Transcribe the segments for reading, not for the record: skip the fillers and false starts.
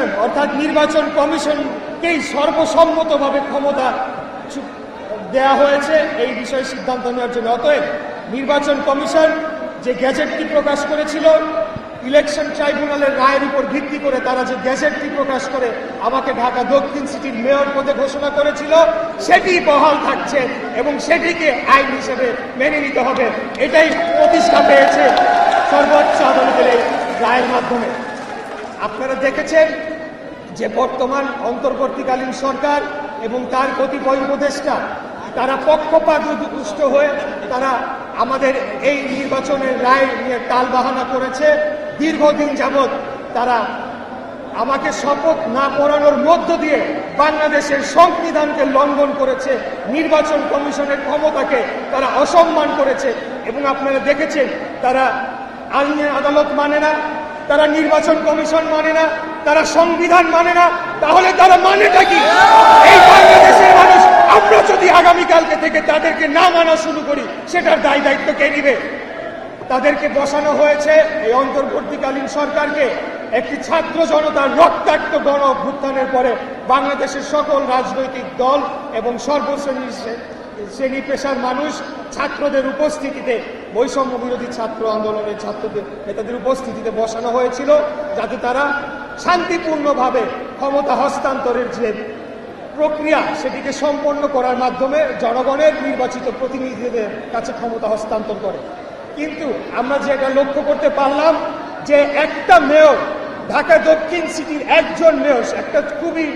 Commission অর্থাৎ নির্বাচন কমিশনকেই সর্বসম্মতভাবে ক্ষমতা দেয়া হয়েছে এই বিষয়ে সিদ্ধান্ত নেওয়ার জন্য। অতএব নির্বাচন কমিশন যে গ্যাজেটটি প্রকাশ করেছিল, ইলেকশন ট্রাইব্যুনালের রায়ের উপর ভিত্তি করে তারা যে গ্যাজেটটি প্রকাশ করে আমাকে ঢাকা দক্ষিণ সিটির মেয়র পদে ঘোষণা করেছিল, সেটি বহাল থাকছে এবং সেটিকে আইন হিসেবে মেনে নিতে হবে। এটাই প্রতিষ্ঠা পেয়েছে সর্বোচ্চ আদালতের এই রায়ের মাধ্যমে। আপনারা দেখেছেন যে বর্তমান অন্তর্বর্তীকালীন সরকার এবং তার কতিপয় উপদেষ্টা তারা পক্ষপাতদুষ্ট হয়ে তারা আমাদের এই নির্বাচনের রায় নিয়ে টালবাহানা করেছে। দীর্ঘদিন যাবৎ তারা আমাকে শপথ না পড়ানোর মধ্য দিয়ে বাংলাদেশের সংবিধানকে লঙ্ঘন করেছে, নির্বাচন কমিশনের ক্ষমতাকে তারা অসম্মান করেছে এবং আপনারা দেখেছেন তারা আইনের আদালত মানে না, তারা নির্বাচন কমিশন মানে না, তারা সংবিধান মানে না। তাহলে তারা মানেটা কি? এই বাংলাদেশের মানুষ আমরা যদি আগামীকালকে থেকে তাদেরকে না মানা শুরু করি, সেটার দায় দায়িত্ব কে নিবে? তাদেরকে বসানো হয়েছে এই অন্তর্বর্তীকালীন সরকারকে একটি ছাত্র জনতার রক্তাক্ত গণ অভ্যুত্থানের পরে বাংলাদেশের সকল রাজনৈতিক দল এবং শ্রেণী পেশার মানুষ ছাত্রদের উপস্থিতিতে, বৈষম্য বিরোধী ছাত্র আন্দোলনের ছাত্রদের নেতাদের উপস্থিতিতে বসানো হয়েছিল, যাতে তারা শান্তিপূর্ণভাবে ক্ষমতা হস্তান্তরের যে প্রক্রিয়া সেটিকে সম্পন্ন করার মাধ্যমে জনগণের নির্বাচিত প্রতিনিধিদের কাছে ক্ষমতা হস্তান্তর করে। কিন্তু আমরা যেটা লক্ষ্য করতে পারলাম যে একটা মেয়র, ঢাকা দক্ষিণ সিটির একজন মেয়র, একটা খুবই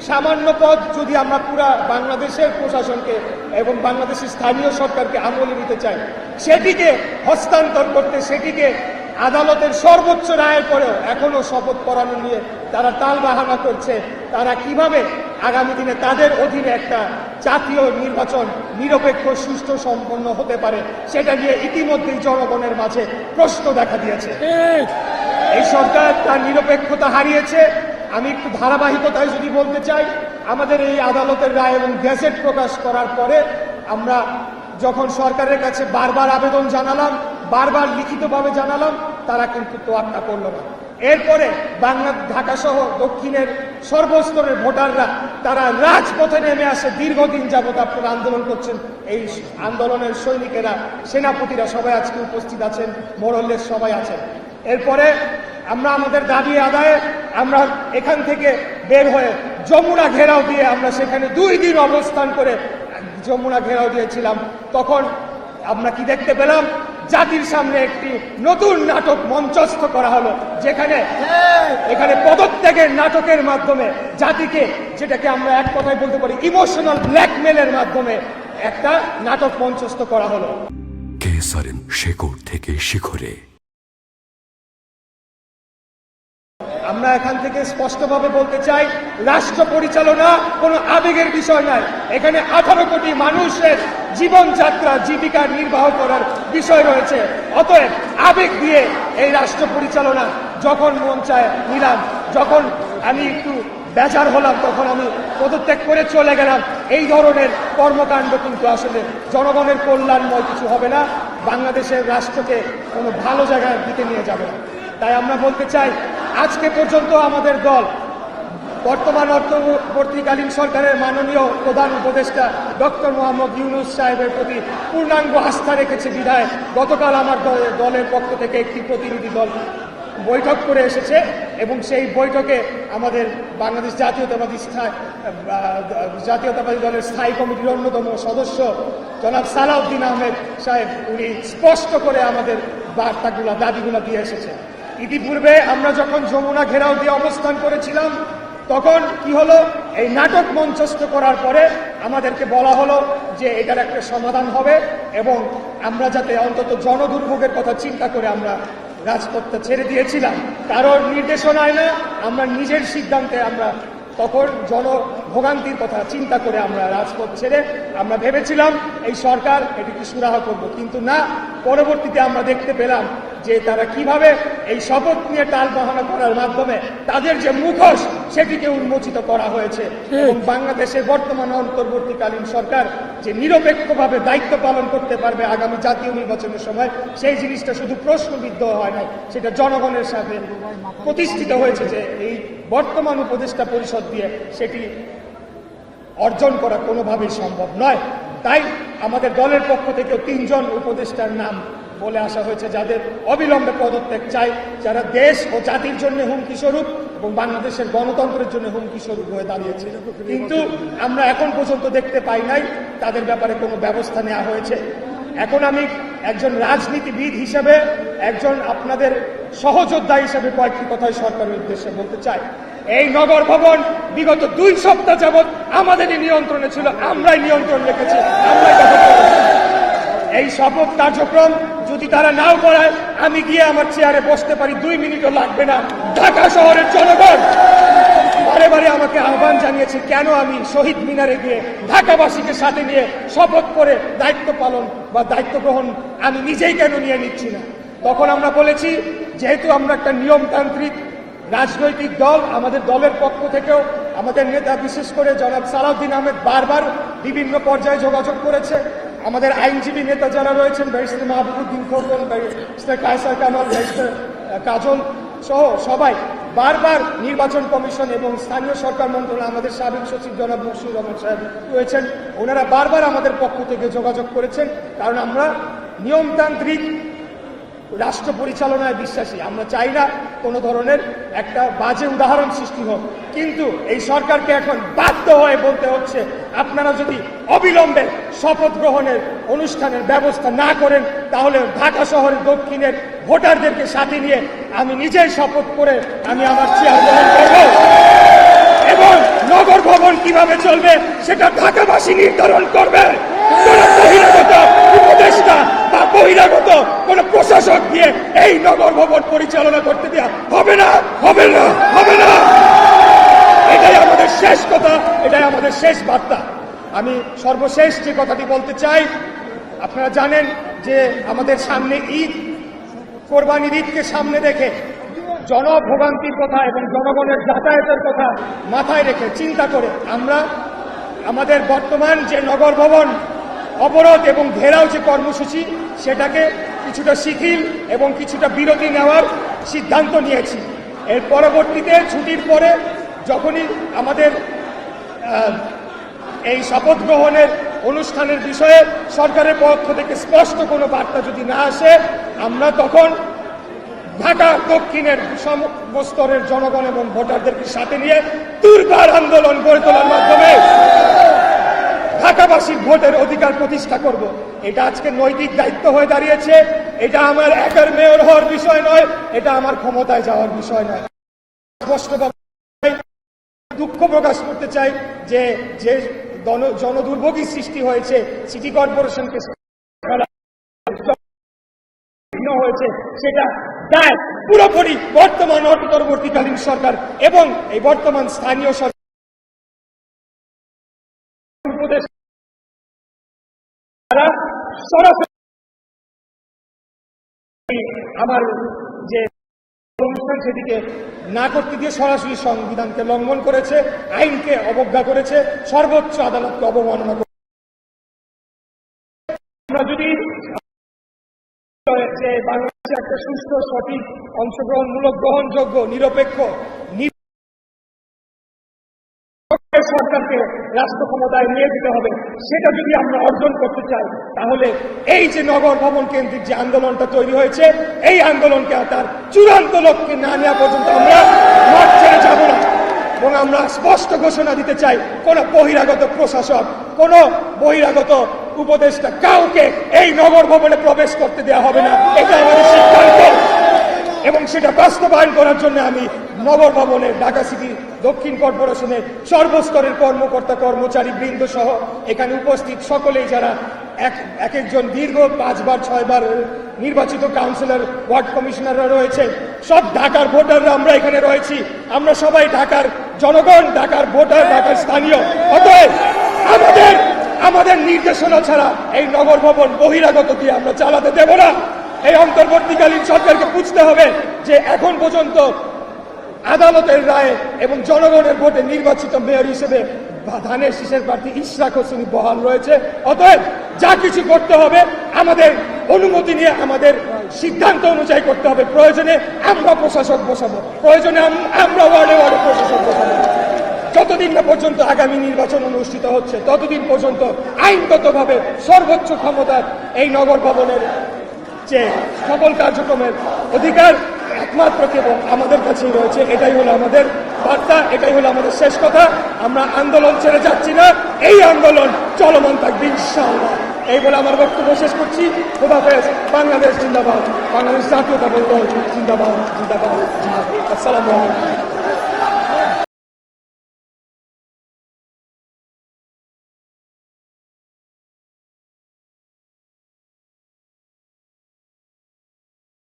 সামান্য পদ, যদি আমরা পুরা বাংলাদেশের প্রশাসনকে এবং বাংলাদেশের স্থানীয় সরকারকে আমলে নিতে চাই, সেটিকে হস্তান্তর করতে, সেটিকে আদালতের সর্বোচ্চ রায়ের পরেও এখনো শপথ পড়ানো নিয়ে তারা টালবাহানা করছে। তারা কিভাবে আগামী দিনে তাদের অধীনে একটা জাতীয় নির্বাচন নিরপেক্ষ সুষ্ঠু সম্পন্ন হতে পারে, সেটা নিয়ে ইতিমধ্যেই জনগণের মাঝে প্রশ্ন দেখা দিয়েছে। এই সরকার তার নিরপেক্ষতা হারিয়েছে। আমি একটু ধারাবাহিকতায় যদি বলতে চাই, আমাদের এই আদালতের রায় এবং গ্যাজেট প্রকাশ করার পরে আমরা যখন সরকারের কাছে বারবার আবেদন জানালাম, বারবার লিখিতভাবে জানালাম, তারা কিন্তু তোয়াক্কা করল না। এরপরে ঢাকা সহ দক্ষিণের সর্বস্তরের ভোটাররা তারা রাজপথে নেমে আসে। দীর্ঘদিন যাবৎ আপনারা আন্দোলন করছেন, এই আন্দোলনের সৈনিকেরা, সেনাপতিরা সবাই আজকে উপস্থিত আছেন, মোড়লের সবাই আছেন। এরপরে আমরা আমাদের দাবি আদায়ে আমরা এখান থেকে বের হয়ে যমুনা ঘেরাও দিয়ে আমরা সেখানে 2 দিন অবস্থান করে যমুনা ঘেরাও দিয়েছিলাম। তখন আমরা কি দেখতে পেলাম? জাতির সামনে একটি নতুন নাটক মঞ্চস্থ করা হলো, যেখানে এখানে পদত্যাগের নাটকের মাধ্যমে জাতিকে, যেটাকে আমরা এক কথায় বলতে পারি ইমোশনাল ব্ল্যাকমেলের মাধ্যমে একটা নাটক মঞ্চস্থ করা হলো। কেসারেন শেকড় থেকে শিখরে। আমরা এখান থেকে স্পষ্টভাবে বলতে চাই, রাষ্ট্র পরিচালনা কোনো আবেগের বিষয় নয়। এখানে 18 কোটি মানুষের জীবনযাত্রা, জীবিকা নির্বাহ করার বিষয় রয়েছে। অতএব আবেগ দিয়ে এই রাষ্ট্র পরিচালনা যখন মন চায় নিলাম, যখন আমি একটু বেজার হলাম তখন আমি পদত্যাগ করে চলে গেলাম, এই ধরনের কর্মকাণ্ড কিন্তু আসলে জনগণের কল্যাণময় কিছু হবে না, বাংলাদেশের রাষ্ট্রকে কোনো ভালো জায়গায় দিতে নিয়ে যাবে না। তাই আমরা বলতে চাই, আজকে পর্যন্ত আমাদের দল বর্তমান অন্তর্বর্তীকালীন সরকারের মাননীয় প্রধান উপদেষ্টা ডক্টর মোহাম্মদ ইউনূস সাহেবের প্রতি পূর্ণাঙ্গ আস্থা রেখেছে বিধায় গতকাল আমার দলের পক্ষ থেকে একটি প্রতিনিধি দল বৈঠক করে এসেছে এবং সেই বৈঠকে আমাদের বাংলাদেশ জাতীয়তাবাদী দলের স্থায়ী কমিটির অন্যতম সদস্য জনাব সালাউদ্দিন আহমেদ সাহেব, উনি স্পষ্ট করে আমাদের বার্তাগুলা, দাবিগুলা দিয়ে এসেছে। ইতিপূর্বে আমরা যখন যমুনা ঘেরাও দিয়ে অবস্থান করেছিলাম, তখন কি হলো, এই নাটক মঞ্চস্থ করার পরে আমাদেরকে বলা হলো যে এটার একটা সমাধান হবে এবং আমরা যাতে অন্তত জনদুর্ভোগের কথা চিন্তা করে আমরা রাজপথটা ছেড়ে দিয়েছিলাম। কারোর নির্দেশনায় না, আমরা নিজের সিদ্ধান্তে আমরা তখন ভোগান্তির কথা চিন্তা করে আমরা রাজপথ ছেড়ে আমরা ভেবেছিলাম এই সরকার এটিকে সুরাহা করব, কিন্তু না, পরবর্তীতে আমরা দেখতে পেলাম যে তারা কিভাবে এই শপথ নিয়ে টালবাহানা করার মাধ্যমে তাদের যে মুখোশ সেটিকে উন্মোচিত করা হয়েছে এবং বাংলাদেশের বর্তমান অন্তর্বর্তীকালীন সরকার যে নিরপেক্ষভাবে দায়িত্ব পালন করতে পারবে আগামী জাতীয় নির্বাচনের সময়, সেই জিনিসটা শুধু প্রশ্নবিদ্ধ হয় নাই, সেটা জনগণের সাথে প্রতিষ্ঠিত হয়েছে যে এই বর্তমান উপদেষ্টা পরিষদ দিয়ে সেটি অর্জন করা কোনোভাবেই সম্ভব নয়। তাই আমাদের দলের পক্ষ থেকেও 3 জন উপদেষ্টার নাম বলে আসা হয়েছে যাদের অবিলম্বে পদত্যাগ চাই, যারা দেশ ও জাতির জন্য হুমকি স্বরূপ এবং বাংলাদেশের গণতন্ত্রের জন্য হুমকি স্বরূপ হয়ে দাঁড়িয়েছে, কিন্তু আমরা এখন পর্যন্ত দেখতে পাই নাই তাদের ব্যাপারে কোনো ব্যবস্থা নেওয়া হয়েছে। এখন আমি একজন রাজনীতিবিদ হিসেবে, একজন আপনাদের সহযোদ্ধা হিসেবে কয়েকটি কথাই সরকারের উদ্দেশ্যে বলতে চাই। এই নগর ভবন বিগত 2 সপ্তাহ যাবৎ আমাদেরই নিয়ন্ত্রণে ছিল, আমরাই নিয়ন্ত্রণ রেখেছি, আমরাই দখল করেছি। এই শপথ কার্যক্রম যদি তারা নাও করায়, আমি গিয়ে আমার চেয়ারে বসতে পারি, 2 মিনিটও লাগবে না। ঢাকা শহরের জনগণ বারে বারে আমাকে আহ্বান জানিয়েছে কেন আমি শহীদ মিনারে গিয়ে ঢাকাবাসীকে সাথে নিয়ে শপথ করে দায়িত্ব পালন বা দায়িত্ব গ্রহণ আমি নিজেই কেন নিয়ে নিচ্ছি না। তখন আমরা বলেছি, যেহেতু আমরা একটা নিয়মতান্ত্রিক রাজনৈতিক দল, আমাদের দলের পক্ষ থেকেও আমাদের নেতা বিশেষ করে জনাব সালাউদ্দিন আহমেদ বারবার বিভিন্ন পর্যায়ে যোগাযোগ করেছে। আমাদের আইনজীবী নেতা যারা রয়েছেন, barrister Mahbubuddin Khokon, barrister Kaiser Kamal, barrister Kajal সহ সবাই বারবার নির্বাচন কমিশন এবং স্থানীয় সরকার মন্ত্রণালয়, আমাদের সাবেক সচিব জনাব মুশফিকুর রহমান সাহেব রয়েছেন, ওনারা বারবার আমাদের পক্ষ থেকে যোগাযোগ করেছেন। কারণ আমরা নিয়মতান্ত্রিক রাষ্ট্র পরিচালনায় বিশ্বাসী, আমরা চাই না কোনো ধরনের একটা বাজে উদাহরণ সৃষ্টি হোক। কিন্তু এই সরকারকে এখন বাধ্য হয়ে বলতে হচ্ছে, আপনারা যদি অবিলম্বে শপথ গ্রহণের অনুষ্ঠানের ব্যবস্থা না করেন, তাহলে ঢাকা শহরের দক্ষিণের ভোটারদেরকে সাথে নিয়ে আমি নিজেই শপথ করে আমি আমার চেয়ার গ্রহণ করব এবং নগর ভবন কিভাবে চলবে সেটা ঢাকাবাসী নির্ধারণ করবে। বহিরাগত উপদেষ্টা বা বহিরাগত কোন প্রশাসক দিয়ে এই নগর ভবন পরিচালনা করতে দেওয়া হবে না, হবে না, হবে না। এটাই আমাদের শেষ কথা, এটাই আমাদের শেষ বার্তা। আমি সর্বশেষ যে কথাটি বলতে চাই, আপনারা জানেন যে আমাদের সামনে ঈদ, কোরবানির ঈদকে সামনে রেখে জনভোগান্তির কথা এবং জনগণের যাতায়াতের কথা মাথায় রেখে চিন্তা করে আমরা আমাদের বর্তমান যে নগর ভবন অবরোধ এবং ঘেরাও যে কর্মসূচি, সেটাকে কিছুটা শিথিল এবং কিছুটা বিরতি নেওয়ার সিদ্ধান্ত নিয়েছি। এর পরবর্তীতে ছুটির পরে যখনই আমাদের এই শপথ গ্রহণের অনুষ্ঠানের বিষয়ে সরকারের পক্ষ থেকে স্পষ্ট কোনো বার্তা যদি না আসে, আমরা তখন ঢাকা দক্ষিণের সমস্তরের জনগণ এবং ভোটারদেরকে সাথে নিয়ে দুর্বার আন্দোলন গড়ে তোলার মাধ্যমে ঢাকাবাসীর ভোটের অধিকার প্রতিষ্ঠা করব। এটা আজকে নৈতিক দায়িত্ব হয়ে দাঁড়িয়েছে। এটা আমার একার মেয়র হওয়ার বিষয় নয়, এটা আমার ক্ষমতায় যাওয়ার বিষয় নয়। স্পষ্টভাবে দুঃখ প্রকাশ করতে চাই যে যে জনদুর্ভোগী সৃষ্টি হয়েছে, সিটি কর্পোরেশনকে হয়েছে, সেটা দায় পুরোপুরি বর্তমান অন্তর্বর্তীকালীন সরকার এবং এই বর্তমান স্থানীয় সরকার। আমার যে অনুষ্ঠান সেটিকে না করতে দিয়ে সরাসরি সংবিধানকে লঙ্ঘন করেছে, আইনকে অবজ্ঞা করেছে, সর্বোচ্চ আদালতকে অবমাননা করেছে। আমরা যদি বাংলাদেশে একটা সুস্থ, সঠিক, অংশগ্রহণমূলক, গ্রহণযোগ্য, নিরপেক্ষ সরকারকে রাষ্ট্র ক্ষমতায় নিয়ে যেতে হবে, সেটা যদি আমরা অর্জন করতে চাই, তাহলে এই যে নগর ভবন কেন্দ্রিক যে আন্দোলনটা তৈরি হয়েছে, এই আন্দোলনকে তার চূড়ান্ত লক্ষ্যে না নেওয়া পর্যন্ত আমরা মাঠ ছেড়ে যাব না। এবং আমরা স্পষ্ট ঘোষণা দিতে চাই, কোন বহিরাগত প্রশাসক, কোন বহিরাগত উপদেষ্টা কাউকে এই নগর ভবনে প্রবেশ করতে দেওয়া হবে না। এটা আমাদের সিদ্ধান্ত, এবং সেটা বাস্তবায়ন করার জন্য আমি নগর ভবনের ঢাকা সিটি দক্ষিণ কর্পোরেশনের সর্বস্তরের কর্মকর্তা কর্মচারী বৃন্দ সহ এখানে উপস্থিত সকলেই যারা এক একজন দীর্ঘ 5 বার 6 বার নির্বাচিত কাউন্সিলর ওয়ার্ড কমিশনাররা রয়েছে, সব ঢাকার ভোটাররা আমরা এখানে রয়েছি। আমরা সবাই ঢাকার জনগণ, ঢাকার ভোটার, ঢাকার স্থানীয়। অতএব আমাদের নির্দেশনা ছাড়া এই নগর ভবন বহিরাগত দিয়ে আমরা চালাতে দেব না। এই অন্তর্বর্তীকালীন সরকারকে বুঝতে হবে যে এখন পর্যন্ত আদালতের রায়ে এবং জনগণের ভোটে নির্বাচিত মেয়র হিসেবে ধানের শীষের প্রার্থী ইশরাক হোসেন বহাল রয়েছে। অতএব যা কিছু করতে হবে আমাদের অনুমতি নিয়ে, আমাদের সিদ্ধান্ত অনুযায়ী করতে হবে। প্রয়োজনে আমরা প্রশাসক বসাবো, প্রয়োজনে আমরা ওয়ার্ডে ওয়ার্ডে প্রশাসক বসাবো। যতদিন না পর্যন্ত আগামী নির্বাচন অনুষ্ঠিত হচ্ছে ততদিন পর্যন্ত আইনগতভাবে সর্বোচ্চ ক্ষমতার এই নগর ভবনের যে সকল কার্যক্রমের অধিকার একমাত্র কেবল আমাদের কাছেই রয়েছে। এটাই হলো আমাদের বার্তা, এটাই হলো আমাদের শেষ কথা। আমরা আন্দোলন ছেড়ে যাচ্ছি না, এই আন্দোলন চলমান থাকবে ইনশাআল্লাহ। এই বলে আমার বক্তব্য শেষ করছি। খোদাফেজ। বাংলাদেশ জিন্দাবাদ, বাংলাদেশ জাতীয়তাবাদী দল জিন্দাবাদ, জিন্দাবাদ, জিন্দাবাদ। আসসালামু আলাইকুম।